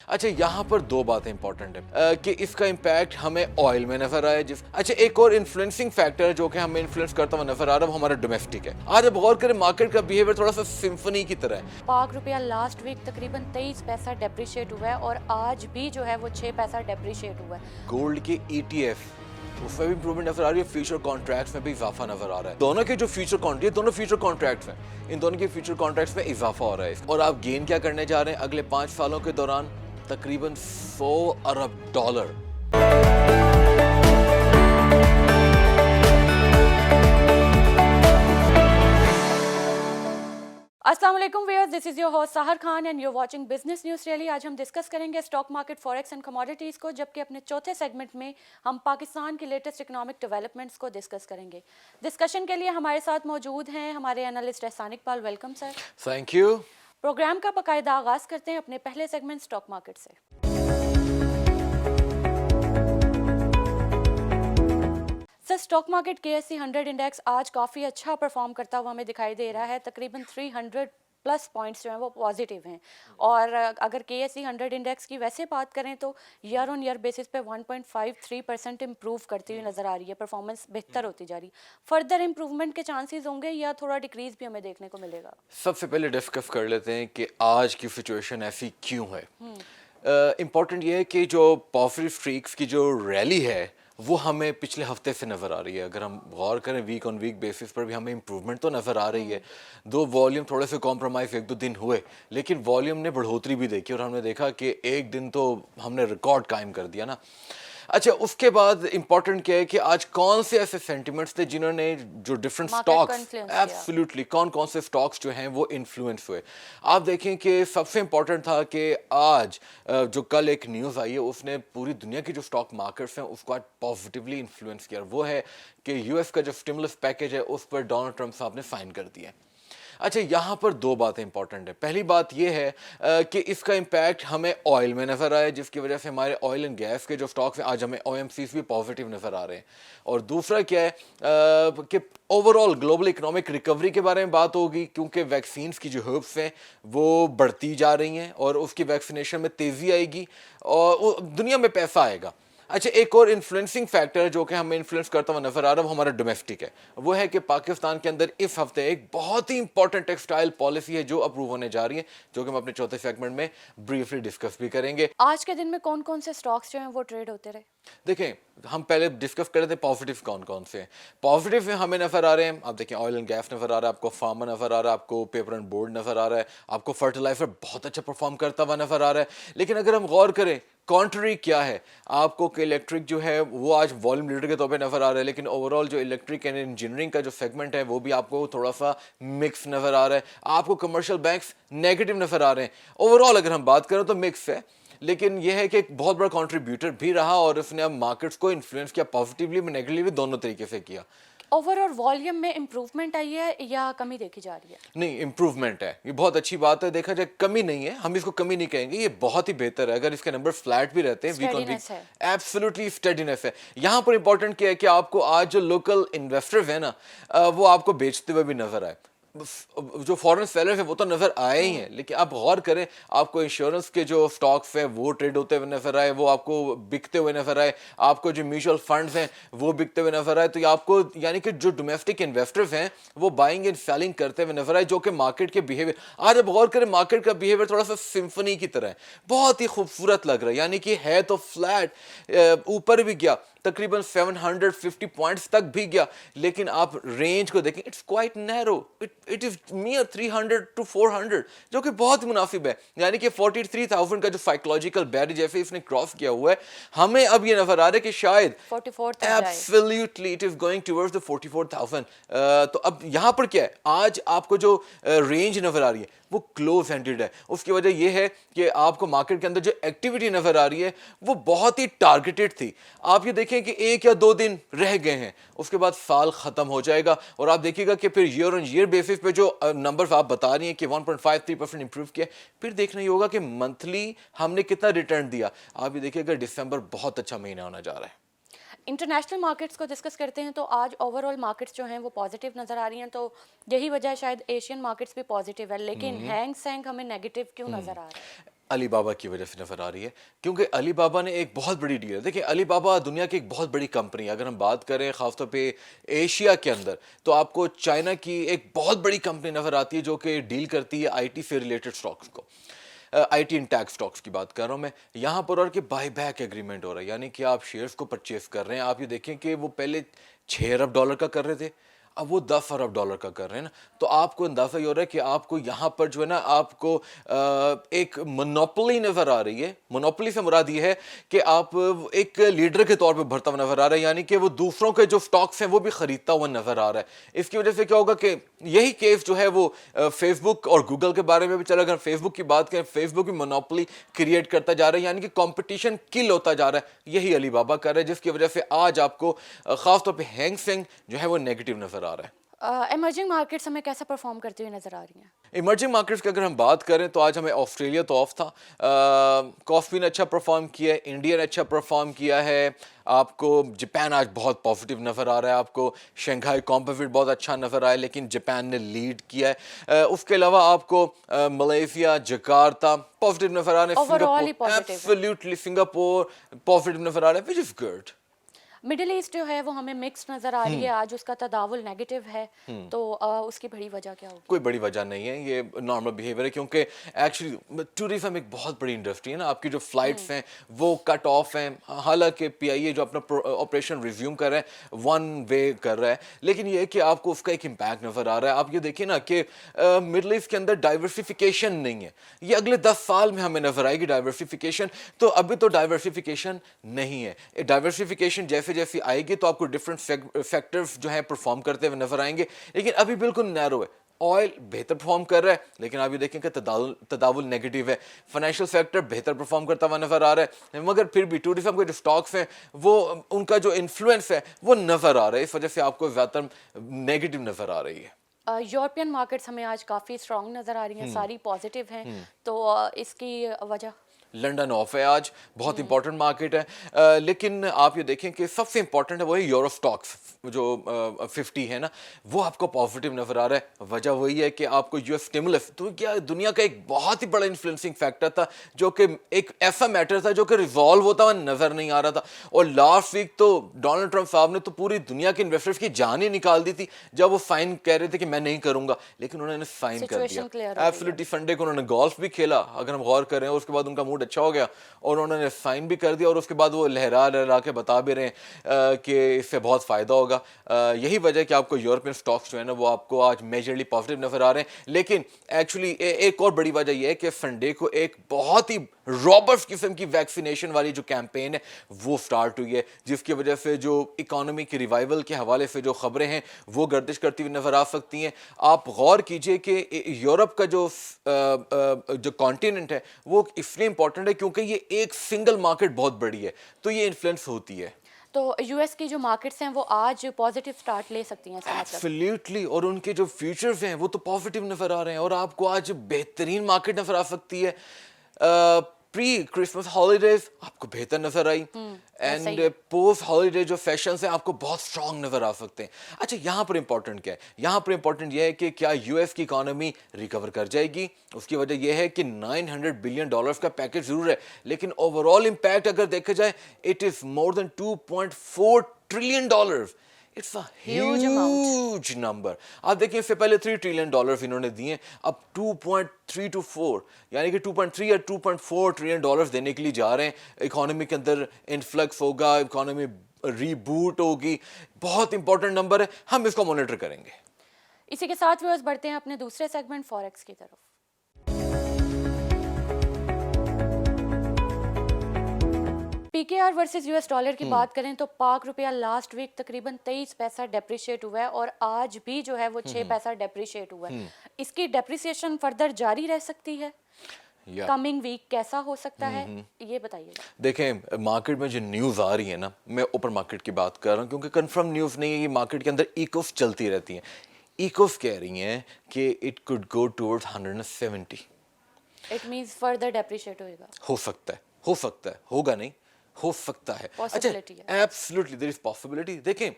अच्छा, यहाँ पर दो बातें इंपॉर्टेंट है कि इसका इम्पैक्ट हमें ऑयल में नजर आया। अच्छा, एक और इन्फ्लुएंसिंग फैक्टर जो कि हमें इन्फ्लुएंस करता हुआ नजर आ रहा है वो हमारा डोमेस्टिक है। आज अब गौर करें, मार्केट का बिहेवियर थोड़ा सा सिम्फनी की तरह है। पाक रुपया लास्ट वीक तकरीबन 23 पैसा डेप्रिशिएट हुआ है और आज भी जो है वो 6 पैसा डेप्रिशिएट हुआ है। गोल्ड के ETF उसमें भी इंप्रूवमेंट नजर आ रही है, फ्यूचर कॉन्ट्रैक्ट्स में भी इजाफा नजर आ रहा है। दोनों के जो फ्यूचर कॉन्ट्रैक्ट, दोनों फ्यूचर कॉन्ट्रैक्ट्स हैं, इन दोनों के फ्यूचर कॉन्ट्रैक्ट्स में इजाफा हो रहा है। और आप गेन क्या करने जा रहे हैं अगले 5 सालों के दौरान? तकरीबन $100 अरब। अस्सलाम वालेकुम viewers, this is your host Sahar Khan and you watching business news rally. आज हम डिस्कस करेंगे stock market, forex and commodities को, जबकि अपने चौथे सेगमेंट में हम पाकिस्तान की लेटेस्ट इकोनॉमिक डेवलपमेंट्स को डिस्कस करेंगे। डिस्कशन के लिए हमारे साथ मौजूद हैं हमारे analyst Ehsan Iqbal. Welcome sir. Thank you. Programme का बाकायदा आगाज़ करते हैं अपने पहले सेगमेंट स्टॉक मार्केट से। Sir, stock market KSE 100 index आज काफ़ी अच्छा परफॉर्म करता हुआ हमें दिखाई दे रहा है। तकरीबन 300 प्लस पॉइंट्स जो हैं वो पॉजिटिव हैं। और अगर KSE 100 इंडेक्स की वैसे बात करें तो ईयर ऑन ईयर बेसिस पे 1.53% इम्प्रूव करती हुई नज़र आ रही है। परफॉर्मेंस बेहतर होती जा रही है। फर्दर इम्प्रूवमेंट के चांसेस होंगे या थोड़ा डिक्रीज भी हमें देखने को मिलेगा? सबसे पहले डिस्कस कर लेते हैं कि आज की सिचुएशन ऐसी क्यों है। इम्पॉर्टेंट ये है कि जो पॉजिटिव स्ट्रीक्स की जो रैली है वो हमें पिछले हफ्ते से नज़र आ रही है। अगर हम गौर करें वीक ऑन वीक बेसिस पर भी हमें इम्प्रूवमेंट तो नज़र आ रही है। दो वॉल्यूम थोड़े से कॉम्प्रोमाइज़ 1-2 दिन हुए, लेकिन वॉल्यूम ने बढ़ोतरी भी देखी और हमने देखा कि एक दिन तो हमने रिकॉर्ड कायम कर दिया ना। अच्छा, उसके बाद इंपॉर्टेंट क्या है कि आज कौन से ऐसे सेंटिमेंट्स थे जिन्होंने जो डिफरेंट स्टॉक्स, एब्सोल्युटली कौन कौन से स्टॉक्स जो हैं वो इन्फ्लुएंस हुए। आप देखें कि सबसे इंपॉर्टेंट था कि आज जो कल एक न्यूज़ आई है उसने पूरी दुनिया की जो स्टॉक मार्केट्स हैं उसको आज पॉजिटिवली इन्फ्लुएंस किया। वो है कि US का जो स्टिमुलस पैकेज है उस पर डोनाल्ड ट्रंप साहब ने साइन कर दिया। अच्छा, यहाँ पर दो बातें इंपॉर्टेंट है। पहली बात यह है कि इसका इम्पैक्ट हमें ऑयल में नज़र आया, जिसकी वजह से हमारे ऑयल एंड गैस के जो स्टॉक्स हैं आज हमें OMCs भी पॉजिटिव नज़र आ रहे हैं। और दूसरा क्या है कि ओवरऑल ग्लोबल इकोनॉमिक रिकवरी के बारे में बात होगी, क्योंकि वैक्सीन्स की जो होप्स हैं वो बढ़ती जा रही हैं और उसकी वैक्सीनेशन में तेज़ी आएगी और दुनिया में पैसा आएगा। अच्छा, एक और इन्फ्लुएंसिंग फैक्टर जो कि हमें इन्फ्लुएंस करता हुआ नजर आ रहा है वो हमारा डोमेस्टिक है। वो है कि पाकिस्तान के अंदर इस हफ्ते एक बहुत ही इंपॉर्टेंट टेक्सटाइल पॉलिसी है जो अप्रूव होने जा रही है, जो कि हम अपने चौथे सेगमेंट में ब्रीफली डिस्कस भी करेंगे। आज के दिन में कौन कौन से स्टॉक्स जो हैं वो ट्रेड होते रहे? देखें, हम पहले डिस्कस कर रहे थे पॉजिटिव कौन कौन से हैं। पॉजिटिव में हमें नजर आ रहे हैं, आप देखें ऑयल एंड गैस नजर आ रहा है, आपको फार्मा नजर आ रहा है, आपको पेपर एंड बोर्ड नजर आ रहा है, आपको फर्टिलाइजर बहुत अच्छा परफॉर्म करता हुआ नजर आ रहा है। लेकिन अगर हम गौर करें कॉन्ट्री क्या है, आपको कि इलेक्ट्रिक जो है वो आज वॉल्यूम लीडर के तौर पे नजर आ रहा है, लेकिन ओवरऑल जो इलेक्ट्रिक एंड इंजीनियरिंग का जो सेगमेंट है वो भी आपको थोड़ा सा मिक्स नजर आ रहा है। आपको कमर्शियल बैंक्स नेगेटिव नजर आ रहे हैं। ओवरऑल अगर हम बात करें तो मिक्स है, लेकिन यह है कि एक बहुत बड़ा कंट्रीब्यूटर भी रहा और उसने अब मार्केट्स को इन्फ्लुएंस किया, पॉजिटिवली भी नेगेटिवली दोनों तरीके से किया। ओवरऑल वॉल्यूम में इम्प्रूवमेंट आई है या कमी देखी जा रही है? नहीं, इम्प्रूवमेंट है, ये बहुत अच्छी बात है। देखा जाए कमी नहीं है, हम इसको कमी नहीं कहेंगे, ये बहुत ही बेहतर है। अगर इसके नंबर फ्लैट भी रहते हैं week on week, absolutely steadiness है। यहाँ पर इंपॉर्टेंट क्या है कि आपको आज जो लोकल इन्वेस्टर्स है ना वो आपको बेचते हुए भी नजर आए। जो फॉरेन सेलर्स है वो तो नजर आए ही हैं, लेकिन आप गौर करें आपको इंश्योरेंस के जो स्टॉक्स हैं वो ट्रेड होते हुए नजर आए, वो आपको बिकते हुए नजर आए, आपको जो म्यूचुअल फंड्स हैं वो बिकते हुए नजर आए। तो ये आपको यानी कि जो डोमेस्टिक इन्वेस्टर्स हैं वो बाइंग एंड सेलिंग करते हुए नजर आए, जो कि मार्केट के बिहेवियर, आज आप गौर करें मार्केट का बिहेवियर थोड़ा सा सिम्फनी की तरह है, बहुत ही खूबसूरत लग रहा है। यानी कि है तो फ्लैट, ऊपर भी गया तकरीबन 750 पॉइंट्स तक भी गया, लेकिन आप रेंज को देखें, it's quite narrow, it is near 300 to 400, जो कि बहुत मुनासिब है। यानी कि 43,000 का जो साइकोलॉजिकल बैरियर जैसे इसने क्रॉस किया हुआ है, हमें अब ये नजर आ रहा है कि शायद 44 absolutely it is going towards the 44,000। तो अब यहाँ पर क्या है, आज आपको जो रेंज नजर आ रही है वो क्लोज एंडेड है। उसकी वजह यह है कि आपको मार्केट के अंदर जो एक्टिविटी नजर आ रही है वो बहुत ही टारगेटेड थी। आप ये देखें कि 1 या 2 दिन रह गए हैं, उसके बाद साल खत्म हो जाएगा और आप देखिएगा कि फिर ईयर ऑन ईयर बेसिस पे जो नंबर्स आप बता रही हैं कि 1.53% इंप्रूव किया, फिर देखना ये होगा कि मंथली हमने कितना रिटर्न दिया। आप ये देखिएगा दिसंबर बहुत अच्छा महीना होने जा रहा है। इंटरनेशनल मार्केट्स को डिस्कस करते हैं तो आज ओवरऑल मार्केट्स जो हैं वो पॉजिटिव नज़र आ रही हैं, तो यही वजह शायद एशियन मार्केट्स भी पॉजिटिव है, लेकिन हैंग सेंग हमें नेगेटिव क्यों नज़र आ रहा है? علی بابا کی وجہ سے نظر آ رہی ہے، کیونکہ علی بابا نے ایک بہت بڑی ڈیل ہے. دیکھیں علی بابا دنیا کی ایک بہت بڑی کمپنی ہے. اگر ہم بات کریں خاص طور پہ ایشیا کے اندر تو آپ کو چائنا کی ایک بہت بڑی کمپنی نظر آتی ہے جو کہ ڈیل کرتی ہے آئی ٹی سے ریلیٹڈ اسٹاکس کو. آئی ٹی انٹیک اسٹاکس کی بات کر رہا ہوں میں یہاں پر. اور کہ بائی بیک ایگریمنٹ ہو رہا ہے، یعنی کہ آپ شیئرز کو پرچیز کر رہے ہیں. آپ یہ دیکھیں کہ وہ پہلے $6 ارب کا کر رہے تھے، اب وہ $10 ارب کا کر رہے ہیں نا. تو آپ کو اندازہ یہ ہو رہا ہے کہ آپ کو یہاں پر جو ہے نا آپ کو ایک مونوپلی نظر آ رہی ہے. مونوپلی سے مراد یہ ہے کہ آپ ایک لیڈر کے طور پہ بھرتا ہوا نظر آ رہا ہے، یعنی کہ وہ دوسروں کے جو سٹاکس ہیں وہ بھی خریدتا ہوا نظر آ رہا ہے. اس کی وجہ سے کیا ہوگا کہ یہی کیس جو ہے وہ فیس بک اور گوگل کے بارے میں بھی چلا. اگر فیس بک کی بات کریں، فیس بک بھی مونوپلی کریٹ کرتا جا رہا ہے، یعنی کہ کمپٹیشن کل ہوتا جا رہا ہے. یہی علی بابا کر رہا ہے، جس کی وجہ سے آج آپ کو خاص طور پہ ہینگ سینگ جو ہے وہ نیگیٹو نظر آ رہا ہے. ایمرجنگ مارکیٹس ہمیں کیسا پرفارم کرتی ہوئی نظر آ رہی ہیں؟ ایمرجنگ مارکیٹس کی اگر ہم بات کریں تو آج ہمیں آسٹریلیا تو آف تھا، کافی نے اچھا پرفارم کیا ہے، انڈیا نے اچھا پرفارم کیا ہے. آپ کو جاپان آج بہت پازیٹیو نظر آ رہا ہے، آپ کو شنگھائی کمپوزٹ بہت اچھا نظر آیا لیکن جاپان نے لیڈ کیا ہے. اس کے علاوہ آپ کو ملیشیا، جکارتا پازیٹیو نظر آ رہے ہیں. Overall ہی سنگاپور positive ہے. ایبسلیوٹلی سنگاپور پازیٹیو نظر آ رہا ہے، وچ از گڈ. مڈل ایسٹ جو ہے وہ ہمیں مکس نظر آ رہی ہے، آج اس کا تداول نیگیٹو ہے، تو اس کی بڑی وجہ کیا ہوگی؟ کوئی بڑی وجہ نہیں ہے، یہ نارمل بیہیویئر ہے. کیونکہ ایکچولی ٹورزم ایک بہت بڑی انڈسٹری ہے نا. آپ کی جو فلائٹس ہیں وہ کٹ آف ہیں، حالانکہ پی آئی اے جو اپنا آپریشن ریزیوم کر رہا ہے ون وے کر رہا ہے، لیکن یہ ہے کہ آپ کو اس کا ایک امپیکٹ نظر آ رہا ہے. آپ یہ دیکھیں نا کہ مڈل ایسٹ کے اندر ڈائیورسفیکیشن نہیں ہے. یہ اگلے 10 سال میں ہمیں نظر آئے گی ڈائیورسفیکیشن. تو ابھی تو ڈائیورسفیکیشن نہیں ہے. ڈائیورسفیکیشن جیسے جیسے آئے گی تو آپ کو ڈفرینٹ فیکٹرز جو ہیں پرفارم کرتے ہوئے نظر آئیں گے، لیکن ابھی بالکل نیرو ہے. آئل بہتر پرفارم کر رہا ہے لیکن آپ یہ دیکھیں کہ تداول نیگیٹو ہے. فائنینشیل سیکٹر بہتر پرفارم کرتا ہوا نظر آ رہا ہے، مگر پھر بھی ٹورزم کے جو سٹاکس ہیں وہ ان کا جو انفلوئنس ہے وہ نظر آ رہا ہے. اس وجہ سے آپ کو زیادہ تر نیگیٹو نظر آ رہی ہے. یورپین مارکیٹس ہمیں آج کافی اسٹرانگ نظر آ رہی ہیں، ساری پازیٹیو ہیں، تو اس کی وجہ؟ لنڈن آف ہے آج، بہت امپورٹنٹ مارکیٹ ہے. لیکن آپ یہ دیکھیں کہ سب سے امپورٹنٹ ہے وہی یورو سٹاکس جو 50 ہے نا، وہ آپ کو پازیٹیو نظر آ رہا ہے. وجہ وہی ہے کہ آپ کو یو ایس اسٹیمولس تو کیا دنیا کا ایک بہت ہی بڑا انفلوئنسنگ فیکٹر تھا، جو کہ ایک ایسا میٹر تھا جو کہ ریزالو ہوتا ہوا نظر نہیں آ رہا تھا. اور لاسٹ ویک تو ڈونلڈ ٹرمپ صاحب نے تو پوری دنیا کے انویسٹرز کی جان ہی نکال دی تھی جب وہ سائن کہہ رہے تھے کہ میں نہیں کروں گا، لیکن انہوں نے سائن کر دیا. Situation clear ہو گئی ہے. ایبسلیٹلی سنڈے کو انہوں نے گولف بھی کھیلا اگر ہم غور کریں، اس کے بعد ان کا موڈ اچھا ہو گیا اور انہوں نے سائن بھی کر دیا، اور اس کے بعد وہ لہرا کے بتا بھی رہے ہیں کہ اس سے بہت فائدہ ہوگا. یہی وجہ ہے کہ آپ کو یورپین سٹاکس جو ہے نا وہ آپ کو آج میجرلی پازیٹیو نظر آ رہے ہیں. لیکن ایکچولی ایک اور بڑی وجہ یہ ہے کہ سنڈے کو ایک بہت ہی رابرٹ قسم کی ویکسینیشن والی جو کیمپین ہے وہ سٹارٹ ہوئی ہے، جس کی وجہ سے جو اکانومی کی ریوائول کے حوالے سے جو خبریں ہیں وہ گردش کرتی ہوئی نظر آ سکتی ہیں. آپ غور کیجئے کہ یورپ کا جو کانٹیننٹ ہے وہ اس لیے امپورٹنٹ ہے کیونکہ یہ ایک سنگل مارکیٹ بہت بڑی ہے، تو یہ انفلوئنس ہوتی ہے. تو یو ایس کی جو مارکیٹس ہیں وہ آج پازیٹیو سٹارٹ لے سکتی ہیں اس کا مطلب؟ ایبسلیوٹلی، اور ان کے جو فیوچرز ہیں وہ تو پازیٹیو نظر آ رہے ہیں، اور آپ کو آج بہترین مارکیٹ نظر آ سکتی ہے. پری کرسمس ہالیڈیز آپ کو بہتر نظر آئی، اینڈ پوسٹ ہالیڈے جو فیشنز ہیں آپ کو بہت اسٹرانگ نظر آ سکتے ہیں. اچھا یہاں پر امپورٹنٹ کیا ہے؟ یہاں پر امپورٹنٹ یہ ہے کہ کیا یو ایس کی اکانومی ریکور کر جائے گی. اس کی وجہ یہ ہے کہ $900 بلین کا پیکج ضرور ہے، لیکن اوور آل امپیکٹ اگر دیکھا جائے it is more than $2.4 trillion. It's a huge number. آپ دیکھیں اس سے پہلے $3 ٹریلین انہوں نے دیے، اب 2.3 to 4 یعنی کہ 2.3 یا 2.4 ٹریلین دینے کے لیے جا رہے ہیں. اکانومی کے اندر انفلکس ہوگا، اکانومی ری بوٹ ہوگی. بہت امپورٹنٹ نمبر ہے، ہم اس کو مانیٹر کریں گے. اسی کے ساتھ ویورز بڑھتے ہیں اپنے دوسرے سیگمنٹ فوریکس کی طرف. P K R versus U S dollar کی بات کریں تو پاک روپیہ لاسٹ ویک تقریباً 23 پیسہ ڈیپریشیٹ ہوا ہے، اور آج بھی جو ہے وہ 6 پیسہ ڈیپریشیٹ ہوا ہے. اس کی ڈیپریسیشن فردر جاری رہ سکتی ہے؟ کمنگ ویک کیسا ہو سکتا ہے یہ بتائیے. دیکھیں مارکیٹ میں جو نیوز آ رہی ہے نا، میں اوپر مارکیٹ کی بات کر رہا ہوں کیونکہ کنفرم نیوز نہیں ہے، یہ مارکیٹ کے اندر ایکوس چلتی رہتی ہیں. ایکوس کہہ رہی ہیں کہ it could go toward 170. It means further depreciate ہوئے گا. ہو سکتا ہے، ہوگا نہیں، ہو سکتا ہے. اچھا ایبسلیوٹلی دیر از پاسبلٹی. دیکھیں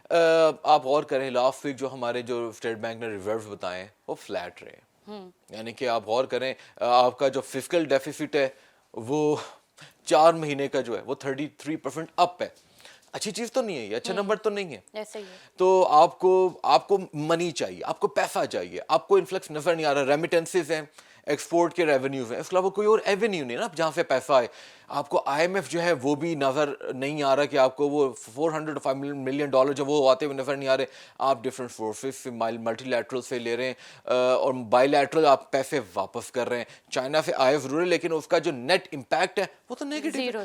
آپ غور کریں لاسٹ ویک جو ہمارے جو اسٹیٹ بینک نے ریزروز بتائے ہیں وہ فلیٹ رہے ہیں. यानी कि आप गौर करें आपका जो फिस्कल डेफिसिट है वो 4 महीने का जो है वो 33% अप है। अच्छी चीज तो नहीं है ये, अच्छा नंबर तो नहीं है। ऐसे ही है। तो आपको मनी चाहिए, आपको पैसा चाहिए, आपको इन्फ्लक्स नजर नहीं आ रहा, रेमिटेंसेस हैं, एक्सपोर्ट के रेवेन्यूज हैं, इसके अलावा कोई और एवेन्यू नहीं ना जहाँ से पैसा आए। आपको आईएमएफ जो है वो भी नज़र नहीं आ रहा कि आपको वो 405 मिलियन डॉलर जो वो आते हुए नज़र नहीं आ रहे। आप डिफरेंट सोर्सेज से मल्टीलैटरल से ले रहे हैं और बायलैटरल आप पैसे वापस कर रहे हैं। चाइना से आए जरूर है लेकिन उसका जो नेट इम्पैक्ट है वो तो नेगेटिव जीरो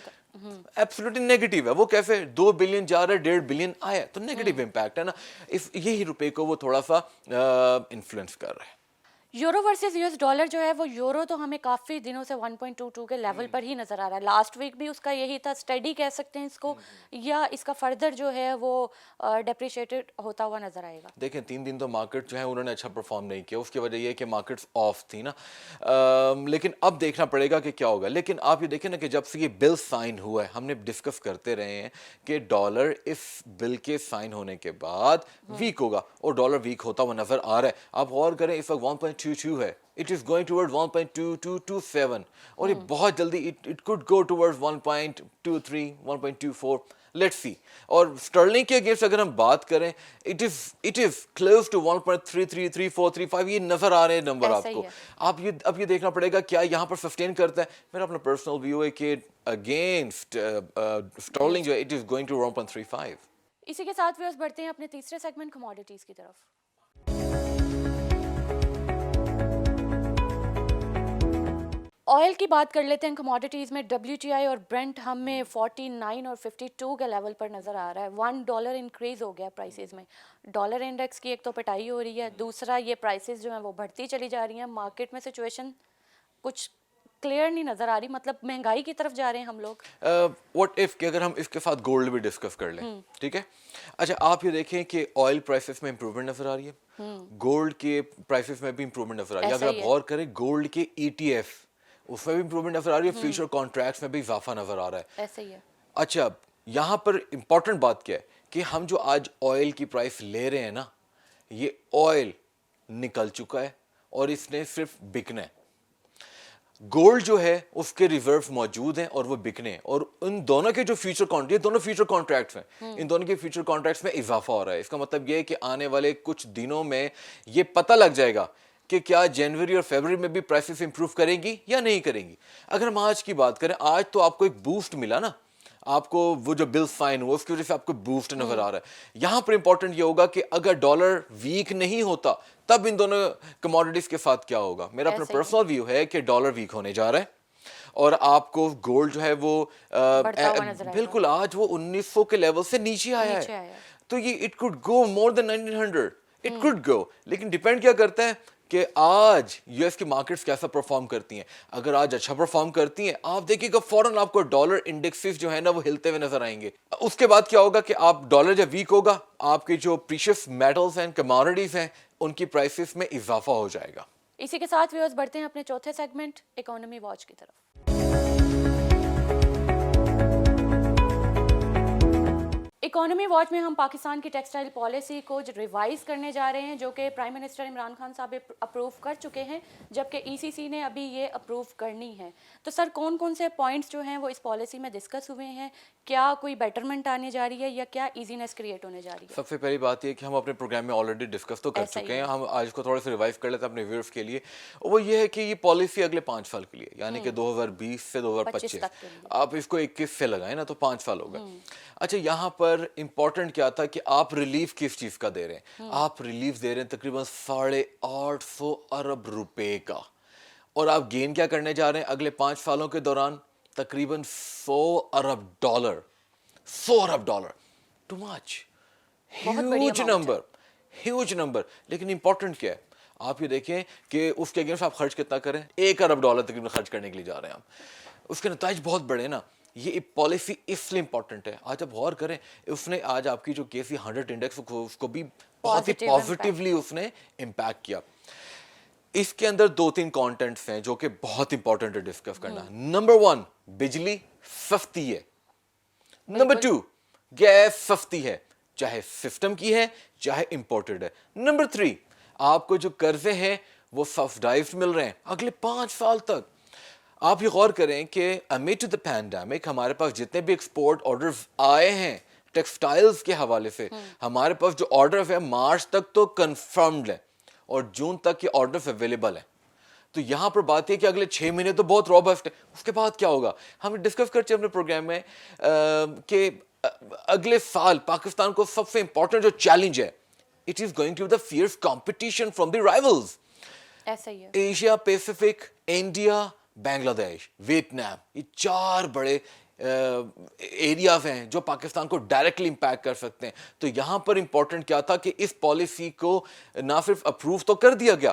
एब्सोल्युटली नेगेटिव है। वो कैसे 2 बिलियन जा रहा है, 1.5 बिलियन आया, तो नेगेटिव इम्पैक्ट है ना। इस यही रुपए को वो थोड़ा सा इन्फ्लुएंस कर रहा है। यूरो वर्सेस यूएस डॉलर जो है वो यूरो तो हमें काफ़ी दिनों से 1.22 के लेवल पर ही नज़र आ रहा है। लास्ट वीक भी उसका यही था, स्टडी कह सकते हैं इसको, या इसका फर्दर जो है वो डेप्रिशिएटेड होता हुआ नज़र आएगा। देखें 3 दिन तो मार्केट जो है उन्होंने अच्छा परफॉर्म नहीं किया, उसकी वजह ये है कि मार्केट्स ऑफ थी ना। लेकिन अब देखना पड़ेगा कि क्या होगा। लेकिन आप ये देखें ना कि जब से ये बिल साइन हुआ है, हमने डिस्कस करते रहे हैं कि डॉलर इस बिल के साइन होने के बाद वीक होगा और डॉलर वीक होता हुआ नजर आ रहा है। आप गौर करें इस वक्त 1.22 है, इट इज गोइंग टुवर्ड 1.2227 और ये बहुत जल्दी it could go towards 1.23 1.24, let's see. और स्टर्लिंग के अगेंस्ट अगर हम बात करें इट इज क्लोज टू 1.333435, ये नजर आ रहे हैं नंबर आपको। आप ये अब ये देखना पड़ेगा क्या यहाँ पर सस्टेन करता है। मेरा अपना पर्सनल व्यू है कि अगेंस्ट स्टर्लिंग जो है इट इज गोइंग टू 1.35। इसी के साथ व्यूअर्स बढ़ते हैं अपने तीसरे सेगमेंट कमोडिटीज़ की तरफ। ऑयल की बात कर लेते हैं कमोडिटीज़ में। WTI और ब्रेंट हमें 49 और 52 के लेवल पर नज़र आ रहा है। $1 इंक्रीज़ हो गया प्राइसेस में। डॉलर इंडेक्स की एक तो पिटाई हो रही है, दूसरा ये प्राइसेस जो हैं वो बढ़ती चली जा रही हैं। मार्केट में सिचुएशन कुछ क्लियर नहीं नज़र आ रही, मतलब महंगाई की तरफ जा रहे हैं हम लोग। व्हाट इफ कि अगर हम इसके साथ गोल्ड भी डिस्कस कर लें, ठीक है। अच्छा आप ये देखें कि ऑयल प्राइसेस में इंप्रूवमेंट नजर आ रही है, गोल्ड के प्राइसेस में भी इंप्रूवमेंट नजर आ रही है। अगर आप गौर करें गोल्ड के ETF उसमें भी इंप्रूवमेंट नजर आ रही है, फ्यूचर कॉन्ट्रैक्ट्स में भी इजाफा नजर आ रहा है। ऐसे ही है। अच्छा यहाँ पर इंपॉर्टेंट बात क्या है कि हम जो आज ऑयल की प्राइस ले रहे हैं ना, ये ऑयल निकल चुका है और इसने सिर्फ बिकना है। गोल्ड जो है उसके रिजर्व मौजूद हैं और वो बिकने हैं और इन दोनों के जो फ्यूचर कॉन्ट्रैक्ट, दोनों फ्यूचर कॉन्ट्रैक्ट्स हैं, इन दोनों के फ्यूचर कॉन्ट्रैक्ट्स में इजाफा हो रहा है। इसका मतलब ये है कि आने वाले कुछ दिनों में ये पता लग जाएगा कि क्या जनवरी और फरवरी में भी प्राइसेस इंप्रूव करेंगी या नहीं करेंगी। अगर हम आज की बात करें, आज तो आपको एक बूस्ट मिला ना, आपको वो जो बिल साइन हुआ उसकी वजह से आपको बूस्ट नजर आ रहा है। यहां पर इंपॉर्टेंट ये होगा कि अगर डॉलर वीक नहीं होता तब इन दोनों कमोडिटीज के साथ क्या होगा। मेरा अपना पर्सनल व्यू है कि डॉलर वीक होने जा रहा है और आपको गोल्ड जो है वो बिल्कुल आज वो 1900 के लेवल से नीचे आया है। तो ये it could go more than 1900, it could go. लेकिन डिपेंड क्या करता है कि आज यूएस की मार्केट्स कैसा परफॉर्म करती हैं। अगर आज अच्छा परफॉर्म करती हैं आप देखिएगा फौरन आपको डॉलर इंडेक्सेस जो है ना वो हिलते हुए नजर आएंगे। उसके बाद क्या होगा कि आप डॉलर जब वीक होगा आपके जो प्रीशियस मेटल्स हैं, कमोडिटीज हैं, उनकी प्राइसेस में इजाफा हो जाएगा। इसी के साथ व्यूअर्स बढ़ते हैं अपने चौथे सेगमेंट इकोनॉमी वॉच की तरफ। इकोनॉमी वॉच में हम पाकिस्तान की टेक्सटाइल पॉलिसी को रिवाइज करने जा रहे हैं, जो कि प्राइम मिनिस्टर इमरान खान साहब अप्रूव कर चुके हैं, जबकि ECC ने अभी ये अप्रूव करनी है। तो सर कौन कौन से पॉइंट्स जो हैं वो इस पॉलिसी में डिस्कस हुए हैं, क्या कोई बेटरमेंट आने जा रही है या क्या ईजीनेस क्रिएट होने जा रही है? सबसे पहली बात ये कि हम अपने प्रोग्राम में ऑलरेडी डिस्कस तो कर चुके हैं, हम आज को थोड़ा सा रिवाइव कर लेते हैं अपने व्यूअर्स के लिए। वो ये है कि ये पॉलिसी अगले 5 साल के लिए, यानी कि 2020 से 2025 आप इसको 21 से लगाएं ना तो 5 साल होगा। अच्छा यहाँ पर इंपॉर्टेंट क्या था कि आप रिलीफ किस चीज का दे रहे हैं। आप रिलीफ दे रहे हैं तकरीबन 850 अरब रुपए का, और आप गेन क्या करने जा रहे हैं अगले 5 सालों के दौरान? तकरीबन 100 अरब डॉलर। 100 अरब dollar, too much, huge number, huge number. लेकिन इंपॉर्टेंट क्या है, आप ये देखें कि उसके अगेंस्ट आप खर्च कितना करें। 1 अरब डॉलर तकरीबन खर्च करने के लिए जा रहे हैं आप। उसके नतीजे बहुत बड़े ना। ये पॉलिसी इसलिए इंपॉर्टेंट है। आज आप गौर करें, उसने आज आपकी जो केसी 100 इंडेक्स उसको भी बहुत ही पॉजिटिवली उसने इम्पैक्ट किया। इसके अंदर 2-3 कंटेंट्स हैं जो कि बहुत इंपॉर्टेंट है डिस्कस करना। नंबर 1, बिजली सस्ती है। नंबर 2, गैस सस्ती है, चाहे सिस्टम की है चाहे इंपोर्टेड है। नंबर 3, आपको जो कर्जे हैं وہ سبسڈائزڈ مل رہے ہیں اگلے 5 سال تک. آپ یہ غور کریں کہ amid the pandemic ہمارے پاس جتنے بھی ایکسپورٹ آرڈرز آئے ہیں ٹیکسٹائلز کے حوالے سے, ہمارے پاس جو آرڈر ہے مارچ تک تو کنفرمڈ ہے اور جون تک یہ آرڈر اویلیبل ہے. تو یہاں پر بات ہے کہ اگلے 6 مہینے تو بہت روبسٹ ہے. اس کے بعد کیا ہوگا ہم ڈسکس کرتے ہیں اپنے پروگرام میں کہ اگلے سال پاکستان کو سب سے امپورٹنٹ جو چیلنج ہے it is going to the fierce competition from the rivals. ایسا ہی ہے. ایشیا پیسیفک, انڈیا, بنگلہ دیش, ویتنام, یہ 4 بڑے ایریاز ہیں جو پاکستان کو ڈائریکٹلی امپیکٹ کر سکتے ہیں. تو یہاں پر امپورٹنٹ کیا تھا کہ اس پالیسی کو نہ صرف اپروو تو کر دیا گیا,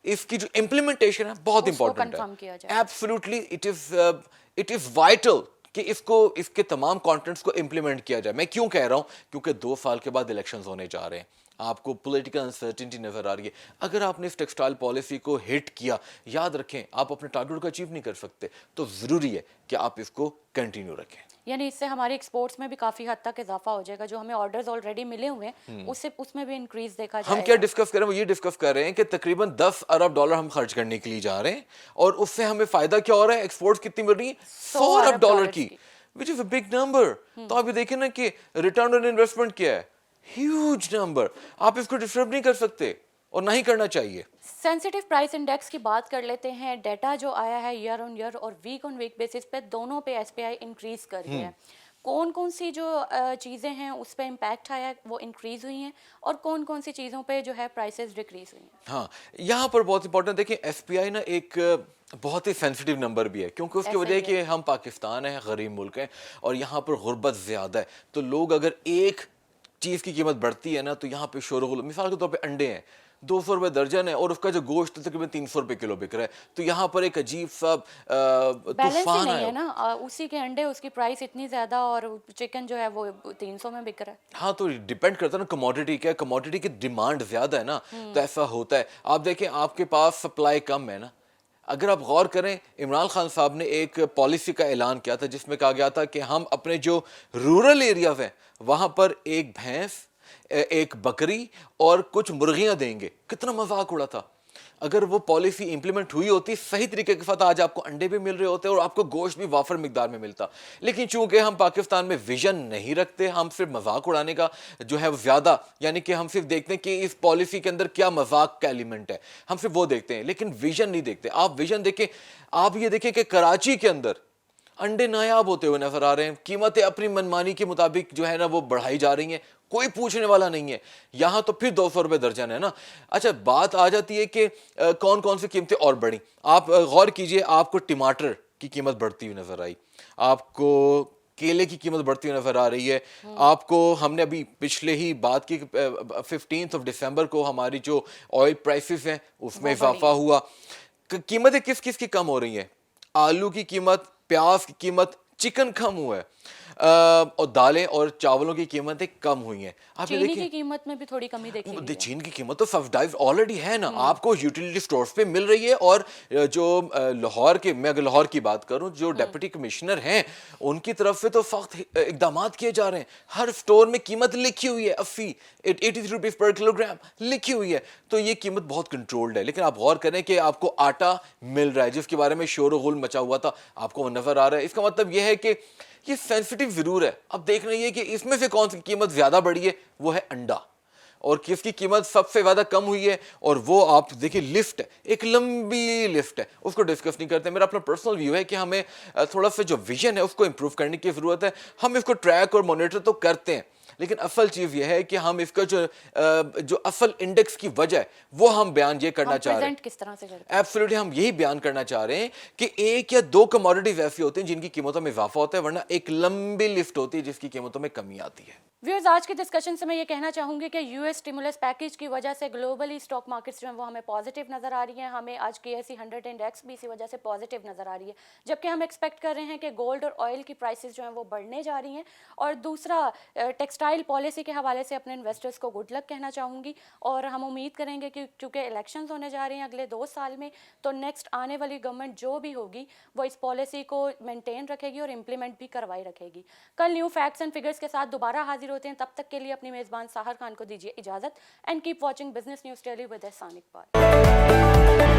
اس کی جو امپلیمنٹیشن ہے بہت امپورٹنٹ ہے. ایبسلیوٹلی اٹ از وائٹل کہ اس کے تمام کانٹینٹس کو امپلیمنٹ کیا جائے. میں کیوں کہہ رہا ہوں, کیونکہ 2 سال کے بعد الیکشنز ہونے جا رہے ہیں, آپ کو پولیٹیکل انسرٹنٹی نظر آ رہی ہے. اگر آپ نے اس ٹیکسٹائل پالیسی کو ہٹ کیا, یاد رکھیں آپ اپنے ٹارگیٹ کو اچیو نہیں کر سکتے, تو ضروری ہے کہ آپ اس کو کنٹینیو رکھیں. یعنی اس سے ہماری ایکسپورٹس میں بھی کافی حد تک اضافہ ہو جائے گا, جو ہمیں آرڈرز آلریڈی ملے ہوئے ہیں اس میں بھی انکریز دیکھا جائے گا. ہم کیا ڈسکس کریں, وہ یہ ڈسکس کر رہے ہیں کہ تقریباً 10 ارب ڈالر ہم خرچ کرنے کے لیے جا رہے ہیں, اور اس سے ہمیں فائدہ کیا ہو رہا ہے, ایکسپورٹس کتنی مل رہی ہیں, 100 ارب ڈالر کی, which is a big number. تو آپ یہ دیکھیں نا کہ ریٹرن آن انویسٹمنٹ کیا ہے, ہیوج نمبر. آپ اس کو ڈسٹرب نہیں کر سکتے اور نہ ہی کرنا چاہیے. سینسٹیو پرائس انڈیکس کی بات کر لیتے ہیں. ڈیٹا جو آیا ہے ایئر آن ایئر اور ویک آن ویک بیسس پہ دونوں پہ ایس پی آئی انکریز کر گیا ہے. کون کون سی جو چیزیں ہیں اس پہ امپیکٹ آیا ہے وہ انکریز ہوئی ہیں, اور کون کون سی چیزوں پہ جو ہے پرائسز ڈیکریز ہوئی ہیں. ہاں, یہاں پر بہت امپورٹنٹ دیکھیں, ایس پی آئی نا ایک بہت ہی سینسٹیو نمبر بھی ہے, کیونکہ اس کی وجہ ہے کہ ہم پاکستان ہیں, غریب ملک ہیں, اور یہاں پر غربت زیادہ ہے. تو لوگ اگر ایک چیز کی قیمت بڑھتی ہے نا تو یہاں پہ شور و غل, مثال کے طور پہ انڈے ہیں 200 روپے درجن ہے, اور اس کا جو گوشت تقریباً 300 روپے کلو بک رہا ہے. تو یہاں پر ایک عجیب سا طوفان ہے نا, اسی کے انڈے اس کی پرائس اتنی زیادہ, اور چکن جو ہے وہ 300 میں بک رہا ہے. ہاں, تو ڈیپینڈ کرتا ہے نا کموڈیٹی کیا ہے, کموڈیٹی کی ڈیمانڈ زیادہ ہے نا, تو ایسا ہوتا ہے. آپ دیکھیں آپ کے پاس سپلائی کم ہے نا. اگر آپ غور کریں, عمران خان صاحب نے ایک پالیسی کا اعلان کیا تھا جس میں کہا گیا تھا کہ ہم اپنے جو رورل ایریاز ہیں وہاں پر ایک بھینس, ایک بکری اور کچھ مرغیاں دیں گے. کتنا مذاق اڑا تھا. اگر وہ پالیسی امپلیمنٹ ہوئی ہوتی صحیح طریقے کے ساتھ, آج آپ کو انڈے بھی مل رہے ہوتے اور آپ کو گوشت بھی وافر مقدار میں ملتا. لیکن چونکہ ہم پاکستان میں ویژن نہیں رکھتے, ہم صرف مذاق اڑانے کا جو ہے وہ زیادہ, یعنی کہ ہم صرف دیکھتے ہیں کہ اس پالیسی کے اندر کیا مذاق کا ایلیمنٹ ہے, ہم صرف وہ دیکھتے ہیں, لیکن ویژن نہیں دیکھتے. آپ ویژن دیکھیں, آپ یہ دیکھیں کہ کراچی کے اندر انڈے نایاب ہوتے ہوئے نظر آ رہے ہیں, قیمتیں اپنی منمانی کے مطابق جو ہے نا وہ بڑھائی جا رہی ہیں, کوئی پوچھنے والا نہیں ہے. یہاں تو پھر 200 روپے درجن ہے نا. اچھا, بات آ جاتی ہے کہ کون کون سی قیمتیں اور بڑھیں. آپ غور کیجئے, آپ کو ٹماٹر کی قیمت بڑھتی ہوئی نظر آئی, آپ کو کیلے کی قیمت بڑھتی ہوئی نظر آ رہی ہے, آپ کو ہم نے ابھی پچھلے ہی بات کی 15 دسمبر کو ہماری جو آئل پرائسز ہیں اس میں اضافہ ہوا. قیمتیں کس کس کی کم ہو رہی ہیں, آلو کی قیمت, پیاز کی قیمت, چکن کم ہوا ہے, اور دالیں اور چاولوں کی قیمتیں کم ہوئی ہیں. آپ یہ چینی دیکھیں کی قیمت میں بھی تھوڑی کمی دیکھی گئی ہے. چین کی قیمت تو سبسڈائز آلریڈی ہے نا, آپ کو یوٹیلیٹی سٹورز پہ مل رہی ہے. اور جو لاہور کے, میں اگر لاہور کی بات کروں, جو ڈپٹی کمشنر ہیں ان کی طرف سے تو سخت اقدامات کیے جا رہے ہیں. ہر سٹور میں قیمت لکھی ہوئی ہے 83 روپیز پر کلو گرام لکھی ہوئی ہے. تو یہ قیمت بہت کنٹرولڈ ہے. لیکن آپ غور کریں کہ آپ کو آٹا مل رہا ہے جس کے بارے میں شور و غل مچا ہوا تھا, آپ کو وہ نظر آ رہا ہے. اس کا مطلب یہ ہے کہ یہ سینسٹیو ضرور ہے. اب دیکھنا یہ کہ اس میں سے کون سی قیمت زیادہ بڑھی ہے, وہ ہے انڈا, اور کس کی قیمت سب سے زیادہ کم ہوئی ہے, اور وہ آپ دیکھیں لفٹ ہے, ایک لمبی لفٹ ہے, اس کو ڈسکس نہیں کرتے. میرا اپنا پرسنل ویو ہے کہ ہمیں تھوڑا سا جو ویژن ہے اس کو امپروو کرنے کی ضرورت ہے. ہم اس کو ٹریک اور مانیٹر تو کرتے ہیں, لیکن اصل چیز یہ ہے کہ ہم اس کا جو اصل انڈیکس کی وجہ ہے وہ ہم بیان یہ کرنا چاہ رہے ہیں. کس طرح سے کرتے ہیں, ایبسلیوٹلی ہم یہی بیان کرنا چاہ رہے ہیں کہ 1 یا 2 کموڈیٹیز ایسی ہوتی ہیں جن کی قیمتوں میں اضافہ ہوتا ہے, ورنہ ایک لمبی لفٹ ہوتی ہے جس کی قیمتوں میں کمی آتی ہے. ویورز, آج کی ڈسکشن سے میں یہ کہنا چاہوں گی کہ یو ایس اسٹیمولس پیکیج کی وجہ سے گلوبلی اسٹاک مارکیٹس جو ہیں وہ ہمیں پازیٹیو نظر آ رہی ہیں. ہمیں آج کے ایسی 100 انڈیکس بھی اسی وجہ سے پازیٹیو نظر آ رہی ہے, جبکہ ہم ایکسپیکٹ کر رہے ہیں کہ گولڈ اور آئل کی پرائسز جو ہیں وہ بڑھنے جا رہی ہیں. اور دوسرا, ٹیکسٹائل پالیسی کے حوالے سے اپنے انویسٹرز کو گڈ لک کہنا چاہوں گی, اور ہم امید کریں گے کہ چونکہ الیکشنز ہونے جا رہے ہیں اگلے 2 سال میں, تو نیکسٹ آنے والی گورنمنٹ جو بھی ہوگی وہ اس پالیسی کو مینٹین رکھے گی اور امپلیمنٹ بھی کروائی رکھے گی. کل نیو فیکٹس اینڈ فگرز کے ساتھ دوبارہ حاضر ہو ہوتے ہیں. تب تک کے لیے اپنی میزبان ساحر خان کو دیجیے اجازت. And keep watching business news daily with Ahsan Iqbal.